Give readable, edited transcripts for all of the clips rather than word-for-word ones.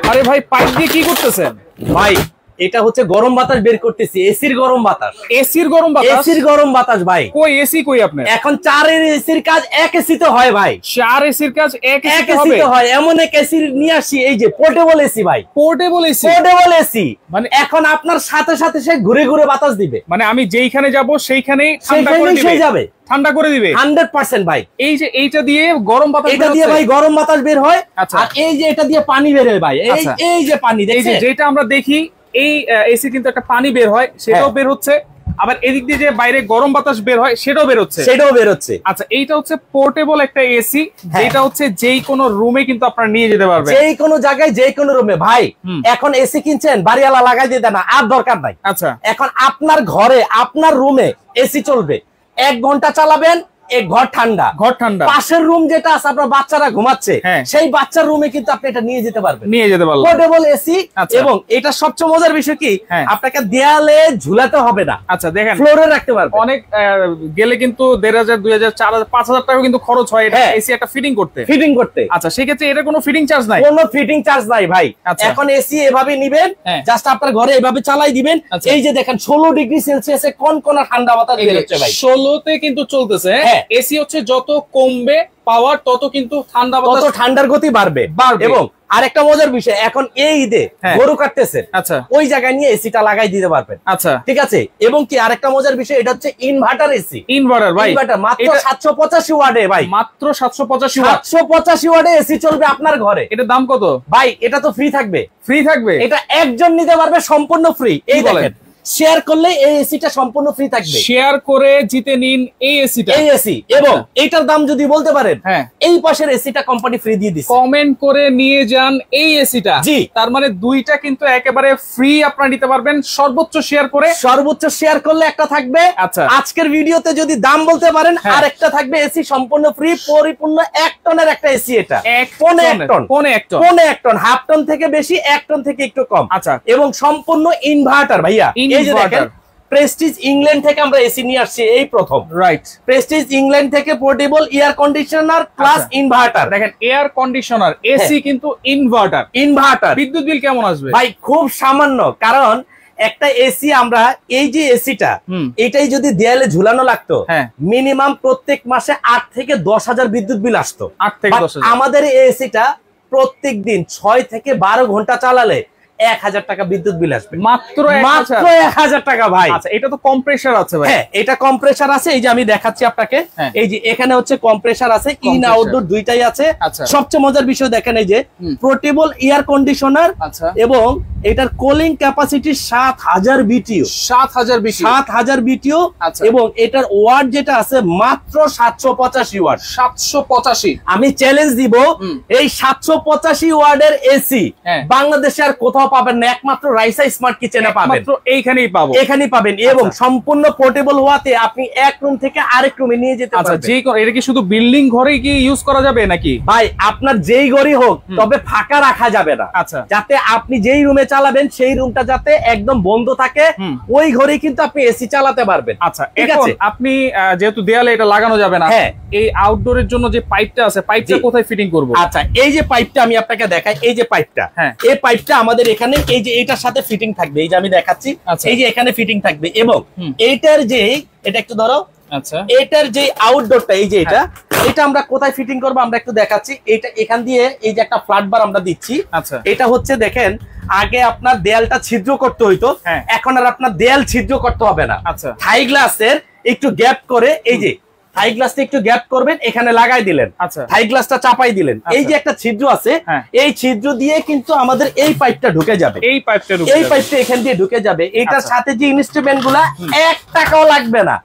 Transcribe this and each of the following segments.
আরে ভাই পাইপ দিয়ে কি করতেছেন? ভাই এটা হচ্ছে গরম বাতাস বের করতেছি, এসির গরম বাতাস। এসির গরম বাতাস? এসির গরম বাতাস ভাই। কই এসি কই আপনার? এখন 4 এর এসির কাজ 1 এসিতে হয় ভাই। 4 এসির কাজ 1 এসিতে হয়। এমন এক এসি নিয়ে আসি, এই যে পোর্টেবল এসি ভাই। Portable AC? পোর্টেবল এসি মানে এখন আপনার সাথে সাথে সে ঘুরে ঘুরে বাতাস দিবে। মানে আমি যেইখানে যাব সেইখানেই ঠান্ডা করে দিবে? যাবে, ঠান্ডা করে দিবে 100% ভাই। এই যে এইটা দিয়ে গরম বাতাস, এটা দিয়ে ভাই গরম বাতাস বের হয়। আচ্ছা। আর এই যে এটা দিয়ে পানি বের হয় ভাই। এই যে পানি দেখছেন, এই যে যেটা আমরা দেখি এই এসি কিন্তু একটা পানি বের হয়, সেটাও বের হচ্ছে। আবার এদিক দিয়ে যে বাইরে গরম বাতাস বের হয় সেটাও বের হচ্ছে। আচ্ছা, এইটা হচ্ছে পোর্টেবল একটা এসি, যেটা হচ্ছে যেই কোনো রুমে কিন্তু আপনারা নিয়ে যেতে পারবেন, যেই কোনো জায়গায় যেই কোনো রুমে। ভাই এখন এসি কিনছেন, বাড়িওয়ালা লাগাই দিয়ে দেন, আর দরকার নাই। আচ্ছা, এখন আপনার ঘরে আপনার রুমে এসি চলবে, 1 ঘন্টা চালাবেন, ঘর ঠান্ডা। পাশের রুম যেটা আছে আপনার বাচ্চারা ঘুমাচ্ছে, সেই বাচ্চার রুমে কিন্তু আপনি এটা নিয়ে যেতে পারবেন, পোর্টেবল এসি। এবং এটা সবচেয়ে মজার বিষয় কি, আপনাকে দেয়ালে ঝুলাতে হবে না। আচ্ছা দেখেন, ফ্লোরে রাখতে পারবেন। অনেক গেলে কিন্তু 1500, 2000, 4000, 5000 টাকা কিন্তু খরচ হয় এটা এসি একটা ফিটিং করতে। আচ্ছা, সেক্ষেত্রে এটা কোনো ফিটিং চার্জ নাই? কোনো ফিটিং চার্জ নাই ভাই। এখন এসি এভাবে নিবেন, জাস্ট আপনার ঘরে এভাবে চালাই দিবেন। এই যে দেখেন 16 ডিগ্রি সেলসিয়াসে কোন ঠান্ডা বাতাস বের হচ্ছে ভাই। 16তে কিন্তু চলতেছে। এসি হচ্ছে যত কমবে পাওয়ার তত কিন্তু ঠান্ডার গতি বাড়বে। এবং আরেকটা মজার বিষয়, এখন এই ঈদে গরু কাটতেছে, আচ্ছা, ওই জায়গায় নিয়ে এসিটা লাগাই দিতে পারবেন। আচ্ছা, ঠিক আছে। এবং কি আরেকটা মজার বিষয়, এটা হচ্ছে ইনভার্টার এসি। ইনভার্টার ভাই, মাত্র 785 ওয়াটে ভাই, মাত্র 785 ওয়াট। 785 ওয়াটে এসি চলবে আপনার ঘরে। এটার দাম কত ভাই? এটা তো ফ্রি থাকবে। এটা একজন নিতে পারবে সম্পূর্ণ ফ্রি। এই দেখেন, শেয়ার করলে এই এসিটা সম্পূর্ণ ফ্রি থাকবে। শেয়ার করে জিতে নিন এই এসিটা, এই এসি। এবং এইটার দাম যদি বলতে পারেন, এই পাশের এসিটা কোম্পানি ফ্রি দিয়ে দিচ্ছে। কমেন্ট করে নিয়ে যান এই এসিটা। জি, তার মানে দুইটা কিন্তু একেবারে ফ্রি আপনারা নিতে পারবেন, সর্বোচ্চ শেয়ার করে। সর্বোচ্চ শেয়ার করলে একটা থাকবে। আচ্ছা, আজকের ভিডিওতে যদি দাম বলতে পারেন, আর একটা থাকবে এসি সম্পূর্ণ ফ্রি, পরিপূর্ণ 1 টনের একটা এসি। এটা 1 টন, হাফ টন থেকে বেশি, 1 টন থেকে একটু কম। আচ্ছা, এবং সম্পূর্ণ ইনভার্টার ভাইয়া। এই যে দেখেন, প্রেস্টিজ ইংল্যান্ড থেকে আমরা এসি নিয়ে আসছি এই প্রথম। রাইট, প্রেস্টিজ ইংল্যান্ড থেকে portable air conditioner plus inverter. দেখেন, এয়ার কন্ডিশনার এসি কিন্তু ইনভার্টার। বিদ্যুৎ বিল কেমন আসবে ভাই? খুব সামান্য। কারণ একটা এসি আমরা, এই যে এসিটা, এটাই যদি দেয়ালে ঝুলানো লাগতো, মিনিমাম প্রত্যেক মাসে 8 থেকে 10,000 বিদ্যুৎ বিল আসতো। 8 থেকে 10,000। আমাদের এই এসিটা প্রত্যেক দিন 6 থেকে 12 ঘন্টা চালালে 1000 টাকা বিদ্যুৎ বিল আসবে। মাত্র 1000 টাকা ভাই। আচ্ছা, এটা তো কম্প্রেসার আছে ভাই? হ্যাঁ, এটা কম্প্রেসার আছে। এই যে আমি দেখাচ্ছি আপনাকে, এই যে এখানে হচ্ছে কম্প্রেসার আছে, ইন আউটডোর দুইটাই আছে। সবচেয়ে মজার বিষয় দেখেন, এই যে পোর্টেবল এয়ার কন্ডিশনার, এবং এটার কুলিং ক্যাপাসিটি 7000 বিটিইউ। 7000 বিটিইউ। এবং এটার ওয়াট যেটা আছে মাত্র 785 ওয়াট। 785। আমি চ্যালেঞ্জ দিব, এই 785 ওয়াটের এসি বাংলাদেশে আর কোথাও পাবেন না, একমাত্র রাইসা স্মার্ট কিচেনে পাবেন। এইখানেই পাবেন। এবং সম্পূর্ণ পোর্টেবল হওয়াতে আপনি এক রুম থেকে আরেক রুমে নিয়ে যেতে পারবেন। এটা কি শুধু বিল্ডিং ঘরে কি ইউজ করা যাবে নাকি? ভাই আপনার যেই ঘরই হোক, তবে ফাঁকা রাখা যাবে না। আচ্ছা, যাতে আপনি যেই রুমে চালাবেন সেই রুমটা যাতে একদম বন্ধ থাকে, ওই ঘরেই কিন্তু আপনি এসি চালাতে পারবেন। আচ্ছা, ঠিক আছে। আপনি যেহেতু দেয়ালে এটা লাগানো যাবে না, এই আউটডোরের জন্য যে পাইপটা আছে, পাইপটা কোথায় ফিটিং করব? আচ্ছা, এই যে পাইপটা আমি আপনাকে দেখাই, এই যে পাইপটা, এই পাইপটা আমাদের এখানে, এই যে এটার সাথে ফিটিং থাকবে। এই যে আমি দেখাচ্ছি, এই যে এখানে ফিটিং থাকবে। এবং এইটার যে, এটা একটু ধরো, আচ্ছা, এটার যে আউটডোরটা, এই যে এটা আমরা কোথায় ফিটিং করবো আমরা একটু দেখাচ্ছি। এটা এখান দিয়ে এই যে একটা ফ্ল্যাট বার আমরা দিচ্ছি। আচ্ছা, এটা হচ্ছে দেখেন, আগে আপনার দেয়ালটা ছিদ্র করতে হইতো, এখন আর আপনার দেয়াল ছিদ্র করতে হবে না। আচ্ছা, থাই গ্লাসের একটু গ্যাপ করে, এই যে থাই গ্লাসটা একটু গ্যাপ করবেন, এখানে লাগাই দিলেন, থাই গ্লাসটা চাপাই দিলেন। এই যে একটা ছিদ্র আছে, এই ছিদ্র দিয়ে কিন্তু আমাদের এই পাইপটা ঢুকে যাবে। এই পাইপটা এখান দিয়ে ঢুকে যাবে। এটার সাথে যে ইনস্ট্রুমেন্ট গুলা 1 টাকাও লাগবে না,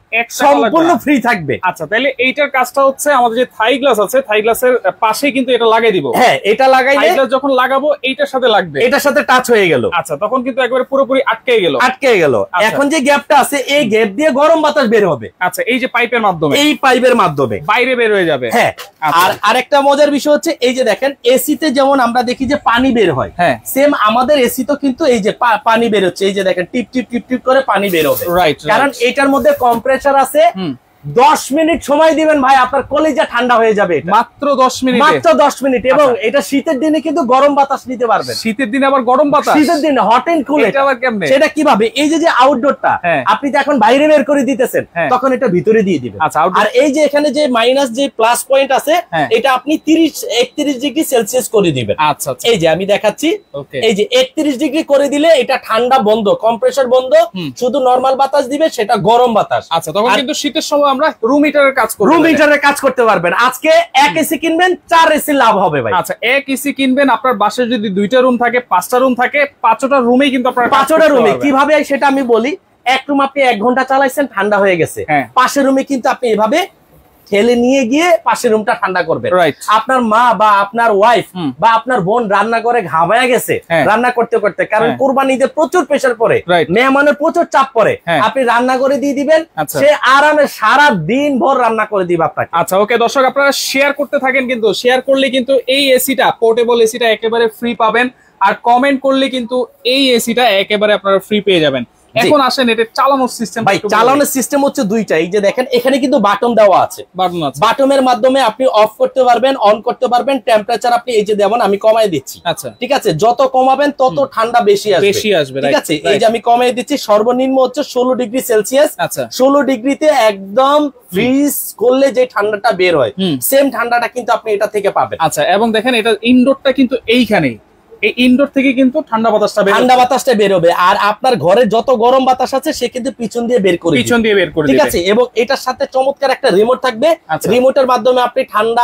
সম্পূর্ণ ফ্রি থাকবে। আচ্ছা, তাহলে এইটার কাজটা হচ্ছে আমাদের যে থাই গ্লাস আছে, থাই গ্লাসের পাশে কিন্তু এটা লাগাই দিব। হ্যাঁ, এটা লাগাইলে যখন লাগাবো এইটার সাথে লাগবে, এটার সাথে টাচ হয়ে গেল। আচ্ছা, তখন কিন্তু একবারে পুরোপুরি আটকে গেল। এখন যে গ্যাপটা আছে, এই গ্যাপ দিয়ে গরম বাতাস বের হবে। আচ্ছা, এই যে পাইপের মাধ্যমে, বাইরে বের হয়ে যাবে। হ্যাঁ, আর আরেকটা মজার বিষয় হচ্ছে, এই যে দেখেন, এসিতে যেমন আমরা দেখি যে পানি বের হয়, সেম আমাদের এসি তো কিন্তু এই যে পানি বের হচ্ছে। এই যে দেখেন, টিপ টিপ টিপ টিপ করে পানি বের হবে। কারণ এটার মধ্যে কম্প্রেসার আছে, 10 মিনিট সময় দিবেন ভাই, আপনার কলিজা ঠান্ডা হয়ে যাবে। মাত্র 10 মিনিট, মাত্র 10 মিনিট। এবং এটা শীতের দিনে কিন্তু গরম বাতাস নিতে পারবেন। শীতের দিনে আবার গরম বাতাস? শীতের দিনে হট এন্ড কুল। এটা আবার কেমনে? সেটা কিভাবে? এই যে আউটডোরটা আপনি তো এখন বাইরে বের করে দিতেছেন, তখন এটা ভিতরে দিয়ে দিবেন। আচ্ছা, আর এই যে এখানে যে মাইনাস যে প্লাস পয়েন্ট আছে, এটা আপনি 31 ডিগ্রি সেলসিয়াস করে দিবেন। আচ্ছা, এই যে আমি দেখাচ্ছি, এই যে 31 ডিগ্রি করে দিলে এটা ঠান্ডা বন্ধ, কম্প্রেসর বন্ধ, শুধু নরমাল বাতাস দিবে, সেটা গরম বাতাস। আচ্ছা, তখন কিন্তু শীতের সময় আমরা রুম হিটারের কাজ করব। রুম হিটারের কাজ করতে পারবেন। আজকে এক এসি কিনবেন, 4 এসি লাভ হবে ভাই। আচ্ছা, এক এসি কিনবেন, আপনার বাসায় যদি 2টা রুম থাকে, 5টা রুম থাকে, 5টা রুমেই কিন্তু আপনারা 5টা রুমে কিভাবে সেটা আমি বলি। এক রুম আপনি 1 ঘন্টা চালাইছেন, ঠান্ডা হয়ে গেছে, পাশের রুমে কিন্তু আপনি এভাবে ঠেলে নিয়ে গিয়ে পাশের রুমটা ঠান্ডা করবেন। আপনার মা বা আপনার ওয়াইফ বা আপনার বোন রান্না করে ঘামায়া গেছে রান্না করতে করতে, কারণ কুরবানিতে প্রচুর প্রেসার পড়ে, মেহমানের প্রচুর চাপ পড়ে, আপনি রান্না করে দিয়ে দিবেন, সে আরামে সারা দিন ভর রান্না করে দিবে আপনাকে। আচ্ছা, ওকে দর্শক, আপনারা শেয়ার করতে থাকেন, কিন্তু শেয়ার করলে কিন্তু এই এসিটা, পোর্টেবল এসিটা একেবারে ফ্রি পাবেন, আর কমেন্ট করলে কিন্তু এই এসিটা একেবারে আপনারা ফ্রি পেয়ে যাবেন। এখন আসেন এটা চালানোর সিস্টেম। ভাই চালানোর সিস্টেম হচ্ছে দুইটা। এই যে দেখেন এখানে কিন্তু বাটন দেওয়া আছে, বাটনের মাধ্যমে আপনি অফ করতে পারবেন, অন করতে পারবেন। টেম্পারেচার আপনি এই যে যেমন আমি কমাই দিচ্ছি, আচ্ছা ঠিক আছে, যত কমাবেন তত ঠান্ডা বেশি আসবে, ঠিক আছে। এই যে আমি কমাই দিচ্ছি, সর্বনিম্ন হচ্ছে 16 ডিগ্রি সেলসিয়াস। আচ্ছা, 16 ডিগ্রিতে একদম ফ্রিজ করলে যে ঠান্ডাটা বের হয়, সেম ঠান্ডাটা কিন্তু আপনি এটা থেকে পাবেন। আচ্ছা, এবং দেখেন এটা ইনডোরটা কিন্তু এইখানেই, এই ইনডোর থেকে কিন্তু ঠান্ডা বাতাসটা বেরোবে। আর আপনার ঘরে যত গরম বাতাস আছে সে কিন্তু পিছন দিয়ে বের করে ঠিক আছে। এবং এটার সাথে চমৎকার একটা রিমোট থাকবে, রিমোটের মাধ্যমে আপনি ঠান্ডা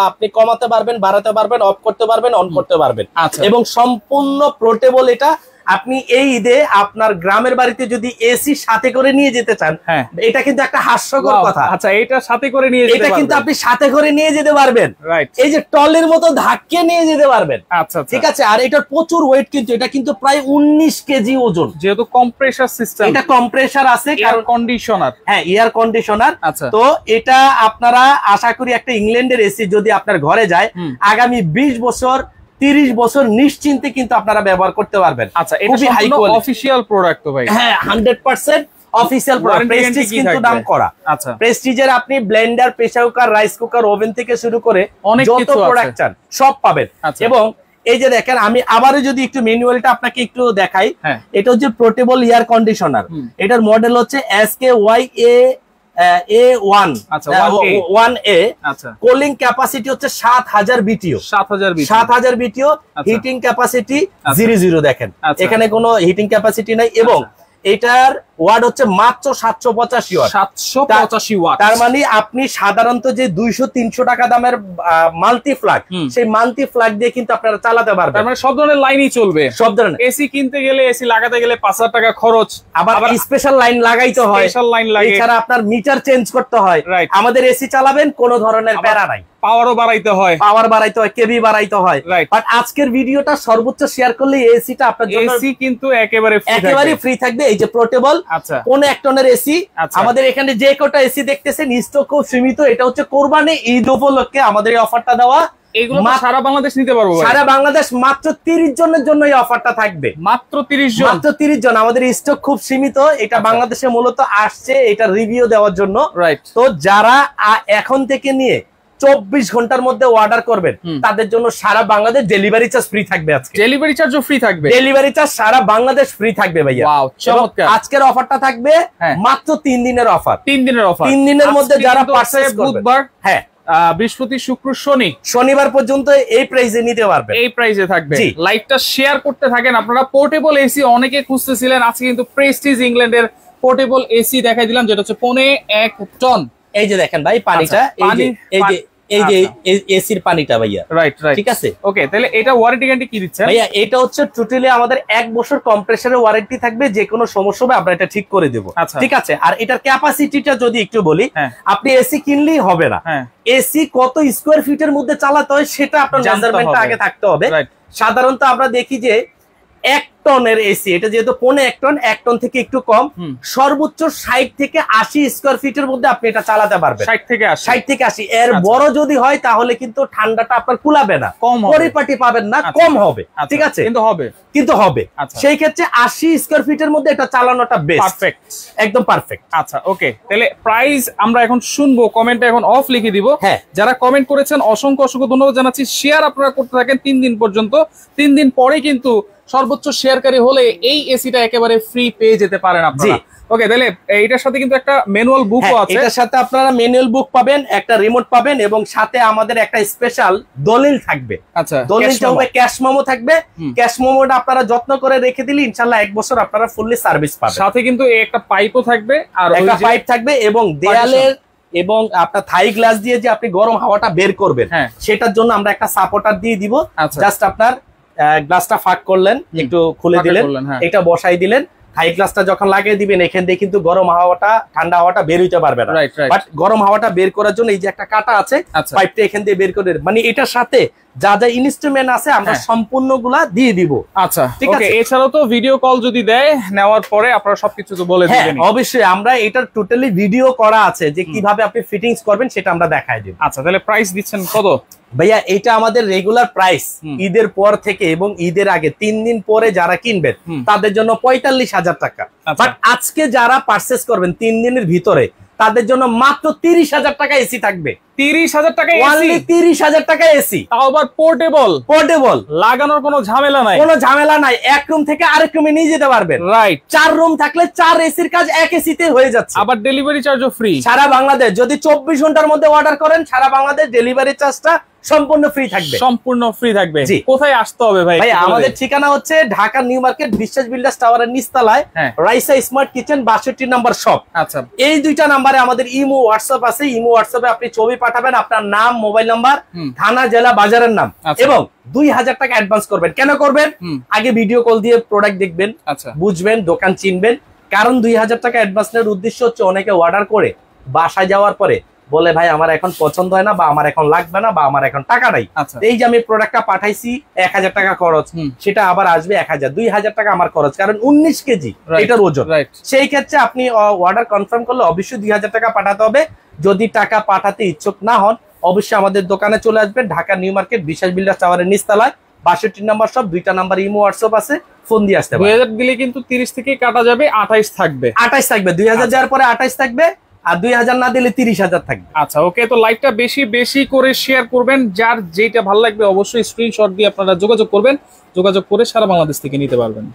আপনি কমাতে পারবেন, বাড়াতে পারবেন, অফ করতে পারবেন, অন করতে পারবেন। এবং সম্পূর্ণ পোর্টেবল এটা। আপনি এই ঈদে আপনার গ্রামের বাড়িতে যদি এসি সাথে করে নিয়ে যেতে চান, এটা কিন্তু একটা হাস্যকর কথা। আচ্ছা, এটা সাথে করে নিয়ে এটা কিন্তু আপনি সাথে করে নিয়ে যেতে পারবেন, এই যে টলের মতো ধাক্কে নিয়ে যেতে পারবেন। আচ্ছা, ঠিক আছে। আর এটার প্রচুর ওয়েট, কিন্তু এটা কিন্তু প্রায় 19 কেজি ওজন, যেহেতু কম্প্রেসার সিস্টেম, এটা কম্প্রেসার আছে, এয়ার কন্ডিশনার। হ্যাঁ, এয়ার কন্ডিশনার। তো এটা আপনারা আশা করি একটা ইংল্যান্ডের এসি যদি আপনার ঘরে যায়, আগামী 20 বছর 30 বছর নিশ্চিন্তে কিন্তু আপনারা ব্যবহার করতে পারবেন। আচ্ছা, এটা সম্পূর্ণ অফিশিয়াল প্রোডাক্ট তো ভাই? হ্যাঁ, 100% অফিশিয়াল প্রোডাক্ট। প্রেস্টিজ কিন্তু দাম করা। আচ্ছা, প্রেস্টিজের আপনি Blender, pressure cooker, rice cooker, oven থেকে শুরু করে যত প্রোডাক্ট চান সব পাবেন। এবং এই যে দেখেন, আমি আবারও যদি একটু ম্যানুয়ালটা আপনাকে একটু দেখাই, এটা হচ্ছে পোর্টেবল এয়ার কন্ডিশনার। এটার মডেল হচ্ছে SKYA1A। কুলিং ক্যাপাসিটি হচ্ছে 7000 BTU। 7000 BTU। Heating capacity 00। দেখেন এখানে কোনো হিটিং ক্যাপাসিটি নাই। এবং এটার ওয়াট হচ্ছে মাত্র 785 ওয়াট। 785 ওয়াট। তার মানে আপনি সাধারণত যে 200-300 টাকা দামের মাল্টি ফ্ল্যাগ, সেই মাল্টি ফ্ল্যাগ দিয়ে কিন্তু আপনারা চালাতে পারবেন। তার মানে সব ধরনের লাইনই চলবে, সব ধরনের। এসি কিনতে গেলে, এসি লাগাতে গেলে 5000 টাকা খরচ, আবার স্পেশাল লাইন লাগাইতে হয়, স্পেশাল লাইন লাগে, এছাড়া আপনার মিটার চেঞ্জ করতে হয়। আমাদের এসি চালাবেন, কোনো ধরনের প্যারা নাই। পাওয়ারও বাড়াইতে হয়, কেবি বাড়াইতে হয়। বাট আজকের ভিডিওটা সর্বোচ্চ শেয়ার করলে এসিটা আপনার জন্য, এসি কিন্তু একেবারে ফ্রি থাকবে। এই যে পোর্টেবল 1 টনের এসি, আমাদের এখানে যে কটা এসি দেখতেছেন স্টক খুব সীমিত। এটা হচ্ছে কোরবানি ঈদ উপলক্ষে আমাদের এই অফারটা দেওয়া। এগুলো সারা বাংলাদেশ নিতে পারবো, সারা বাংলাদেশ। মাত্র 30 জনের জন্য এই অফারটা থাকবে, মাত্র 30 জন। মাত্র 30 জন। আমাদের স্টক খুব সীমিত। এটা বাংলাদেশে মূলত আসছে এটা রিভিউ দেওয়ার জন্য। তো যারা এখন থেকে নিয়ে 24 ঘন্টার মধ্যে অর্ডার করবেন, তাদের জন্য সারা বাংলাদেশ ডেলিভারি চার্জ ফ্রি থাকবে। আজকে ডেলিভারি চার্জও ফ্রি থাকবে, ডেলিভারি চার্জ সারা বাংলাদেশ ফ্রি থাকবে ভাইয়া। ওয়াও, চমৎকার। আজকের অফারটা থাকবে মাত্র 3 দিনের অফার। 3 দিনের অফার। 3 দিনের মধ্যে যারা পারচেজ করবে, বুধবার, হ্যাঁ, বৃহস্পতি, শুক্র, শনিবার পর্যন্ত এই প্রাইসে নিতে পারবেন। এই প্রাইসে থাকবে। লাইভটা শেয়ার করতে থাকেন আপনারা। পোর্টেবল এসি অনেকে খুঁজতেছিলেন, আজকে কিন্তু প্রেস্টিজ ইংল্যান্ডের পোর্টেবল এসি দেখাই দিলাম, যেটা হচ্ছে 1.5 টন। এই যে দেখেন ভাই পানিটা, এই যে এসির পানিটা ভাইয়া, রাইট, ঠিক আছে। ওকে, তাহলে এটা ওয়ারেন্টি গ্যারান্টি কি দিচ্ছে ভাইয়া? এটা হচ্ছে টোটালি আমাদের 1 বছর কম্প্রেসরের ওয়ারেন্টি থাকবে। যে কোনো সমস্যা হবে আমরা এটা ঠিক করে দেব, ঠিক আছে। আর এটার ক্যাপাসিটিটা যদি একটু বলি, আপনি এসি কিনলেই হবে না, এসি কত স্কোয়ার ফিটের মধ্যে চালাতে হয় সেটা আপনার মেজারমেন্টটা আগে থাকতে হবে। সাধারণত আমরা দেখি যে 1 টনের এসি, এটা যেহেতু 1.5 টন থেকে একটু কম, সর্বোচ্চ 60 থেকে 80 স্কোয়ার ফিটের মধ্যে আপনি এটা চালাতে পারবেন। 60 থেকে 80। এর বড় যদি হয় তাহলে কিন্তু ঠান্ডাটা আপনার কুলাবে না, পরিপাটি পাবেন না, কম হবে, ঠিক আছে। কিন্তু হবে। সেই ক্ষেত্রে 80 স্কয়ার ফিটের মধ্যে এটা চালানোটা বেস্ট, পারফেক্ট, একদম পারফেক্ট। আচ্ছা ওকে, তাহলে প্রাইস আমরা এখন শুনবো, কমেন্টে এখন অফ লিখে দিব। যারা কমেন্ট করেছেন অসংখ্য অসংখ্য ধন্যবাদ জানাচ্ছি। শেয়ার আপনারা করতে থাকেন 3 দিন পর্যন্ত, 3 দিন পরে কিন্তু সর্বোচ্চ শেয়ারকারী হলে এই এসিটা একেবারে ফ্রি পেয়ে যেতে পারেন আপনারা। ওকে, তাহলে এইটার সাথে কিন্তু একটা ম্যানুয়াল বুকও আছে। এটার সাথে আপনারা ম্যানুয়াল বুক পাবেন, একটা রিমোট পাবেন এবং সাথে আমাদের একটা স্পেশাল দলিল থাকবে। আচ্ছা, দলিলটা হবে ক্যাশ মেমো থাকবে। ক্যাশ মেমোটা আপনারা যত্ন করে রেখে দিলে ইনশাআল্লাহ 1 বছর আপনারা ফুললি সার্ভিস পাবেন। সাথে কিন্তু একটা পাইপও থাকবে, আর একটা পাইপ থাকবে এবং দেয়ালের এবং আপনার থাই গ্লাস দিয়ে যে আপনি গরম হাওয়াটা বের করবেন সেটার জন্য আমরা একটা সাপোর্টার দিয়ে দিব। জাস্ট আপনার গ্লাসটা ফাঁক করলেন, একটু খুলে দিলেন, এটা বসাই দিলেন, হাই গ্লাসটা যখন লাগিয়ে দিবেন এখান দিয়ে কিন্তু গরম হাওয়াটা ঠান্ডা হাওয়াটা বের হইতে পারবে না। বাট গরম হাওয়াটা বের করার জন্য এই যে একটা কাটা আছে, পাইপটা এখান দিয়ে বের করে, মানে এটার সাথে যা যা ইনস্ট্রুমেন্ট আছে আমরা সম্পূর্ণগুলা দিয়ে দিব। আচ্ছা ঠিক আছে। এছাড়াও তো ভিডিও কল যদি দেয় নেওয়ার পরে আপনারা সবকিছু তো বলে দিবেন। অবশ্যই আমরা এটা টোটালি ভিডিও করা আছে যে কিভাবে আপনি ফিটিংস করবেন সেটা আমরা দেখাই দেব। আচ্ছা, তাহলে প্রাইস দিচ্ছেন কত ভাইয়া? এটা আমাদের রেগুলার প্রাইস ঈদের পর থেকে এবং ঈদের আগে 3 দিন পরে যারা কিনবেন তাদের জন্য 45,000 টাকা। বাট আজকে যারা পারচেজ করবেন 3 দিনের ভিতরে তাদের জন্য মাত্র 30,000 টাকা এসি থাকবে। 30,000 টাকা এসি, 30,000 টাকা এসি, তাও আবার পোর্টেবল। পোর্টেবল, লাগানোর কোনো ঝামেলা নাই, কোনো ঝামেলা নাই। এক রুম থেকে আরেক রুমে নিয়ে যেতে পারবেন। রাইট, 4 রুম থাকলে 4 এসির কাজ এক এসিতে হয়ে যাচ্ছে। আবার ডেলিভারি চার্জও ফ্রি সারা বাংলাদেশ। যদি 24 ঘন্টার মধ্যে অর্ডার করেন সারা বাংলাদেশ ডেলিভারি চার্জটা সম্পূর্ণ ফ্রি থাকবে। সম্পূর্ণ ফ্রি থাকবে। কোথায় আসতে হবে ভাই? ভাই আমাদের ঠিকানা হচ্ছে ঢাকা নিউ মার্কেট বিশ্বাস বিল্ডার্স টাওয়ারের নিচতলায় রাইসা স্মার্ট কিচেন 62 নম্বর শপ। আচ্ছা, এই দুইটা নাম্বারে আমাদের ইমো হোয়াটসঅ্যাপ আছে। ইমো হোয়াটসঅ্যাপে আপনি ছবি পাঠাবেন, আপনার নাম, মোবাইল নাম্বার, থানা, জেলা, বাজারের নাম এবং 2000 টাকা অ্যাডভান্স করবেন। কেন করবেন? আগে ভিডিও কল দিয়ে প্রোডাক্ট দেখবেন, বুঝবেন, দোকান চিনবেন। কারণ 2000 টাকা অ্যাডভান্স নেওয়ার উদ্দেশ্য হচ্ছে অনেকে অর্ডার করে বাসায় যাওয়ার পরে বলে ভাই আমার এখন পছন্দ হয় না, বা আমার এখন লাগবে না, বা আমার এখন টাকা নাই। এই যে আমি প্রোডাক্টটা পাঠাইছি 1000 টাকা খরচ, সেটা আবার আসবে 1000, 2000 টাকা আমার খরচ, কারণ 19 কেজি এটার ওজন। সেই ক্ষেত্রে আপনি অর্ডার কনফার্ম করলে অবশ্যই 2000 টাকা পাঠাতে হবে। যদি টাকা পাঠাতে ইচ্ছুক না হন অবশ্যই আমাদের দোকানে চলে আসবেন, ঢাকা নিউ মার্কেট বিশ্বাস বিল্ডার্স টাওয়ারের নিচতলায় 62 নম্বর সব। 2টা নাম্বার ইমো হোয়াটসঅ্যাপ আছে, ফোন দিয়ে আসতে পারেন। 2000 দিলে কিন্তু 30 থেকে কাটা যাবে, 28 থাকবে। 28 থাকবে, 2000 দেওয়ার পরে 28 থাকবে, আর 2000 না দিলে 30,000 থাকবে। আচ্ছা ওকে, তো লাইকটা বেশি বেশি করে শেয়ার করবেন। যার যেটা ভালো লাগবে অবশ্যই স্ক্রিনশট দিয়ে আপনারা যোগাযোগ করবেন, যোগাযোগ করে সারা বাংলাদেশ থেকে নিতে পারবেন।